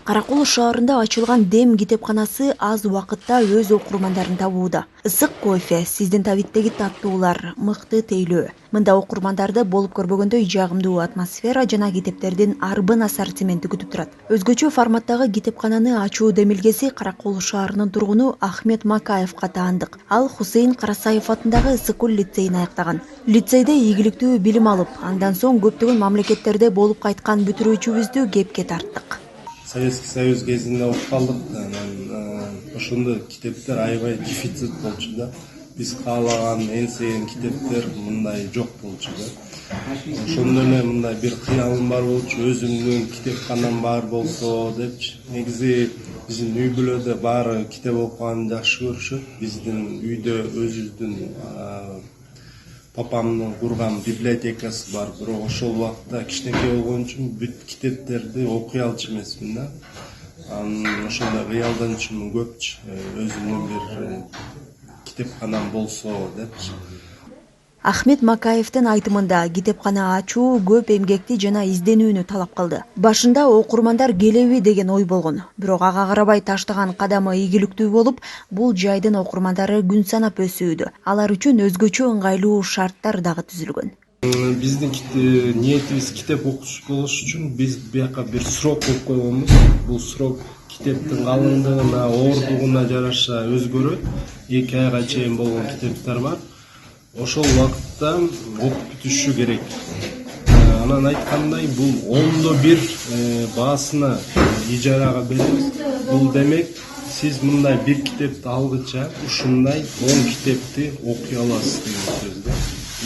Каракол шаарында ачылган Дем китепканасы аз убакытта өз окурмандарын табууда. Ысык кофе, сиздин табиттеги таттуулар, мыкты тейлөө. Мында окурмандарды болуп көрбөгөндөй жагымдуу атмосфера жана китептердин арбын ассортименти күтүп турат. Өзгөчө форматтагы китепкананы ачуу демилгеси Каракол шаарынын тургуну Ахмет Макаевка таандык. Ал Хусейн Карасаев атындагы Ысыккөл лицейин аяктаган. Лицейде ийгиликтүү билим алып, андан соң көптөгөн мамлекеттерде болуп кайткан бүтүрүүчүбүздү кепке тарттык. Советский Союз кезинде окуп калдык. Ошондо китептер аябай дефицит болчу да. Биз каалаган энсеген китептер мындай жок болчу да. Ошондо эле мындай бир кыялым бар болчу, өзүмдүн китепканам бар болсо депчи. Негизи биздин үй бүлөдө баары китеп окуганды жакшы көрүшөт. Биздин үйдө өзүбүздүн папамдын курган библиотекасы бар, бирок ошол убакта кичинекей болгон үчүн бүт китептерди окуй алчу эмесмин да. Ошондой кыялданчумун көпчү, өзүмдүн бир китепканам болсо депчи. Ахмет Макаевдин айтымында китепкана ачуу көп эмгекти жана изденүүнү талап кылды. Башында окурмандар келеби деген ой болгон, бирок ага карабай таштаган кадамы ийгиликтүү болуп, бул жайдын окурмандары күн санап өсүүдө. Алар үчүн өзгөчө ыңгайлуу шарттар дагы түзүлгөн. Биздин ниетибиз китеп окуш болуш үчүн биз бияка бир срок коюп койгонбуз. Бул срок китептин калыңдыгына, оордугуна жараша өзгөрөт. 2 айга чейин болгон китептер бар. Ошол убакытта окуп бүтүшү керек. Анан айткандай, бул 1/10 баасына ижарага беребиз. Бул демек, сиз мындай бир китепти алгыча ушундай 10 китепти окуй аласыз деген сөз да.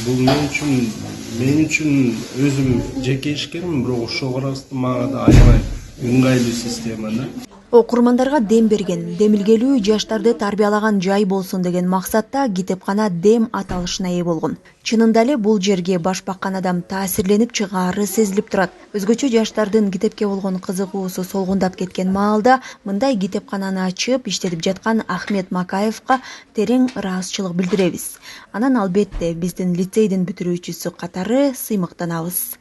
Бул мен үчүн өзүм жеке ишкермин, бирок ошого карабастан мага да аябай ыңгайлуу система да. Окурмандарга дем берген, демилгелүү жаштарды тарбиялаган жай болсун деген максатта китепкана Дем аталышына ээ болгон. Чынында эле бул жерге баш баккан адам таасирленип чыгаары сезилип турат. Өзгөчө жаштардын китепке болгон кызыгуусу солгундап кеткен маалда мындай китепкананы ачып иштетип жаткан Ахмет Макаевка терең ыраазычылык билдиребиз. Анан албетте биздин лицейдин бүтүрүүчүсү катары сыймыктанабыз.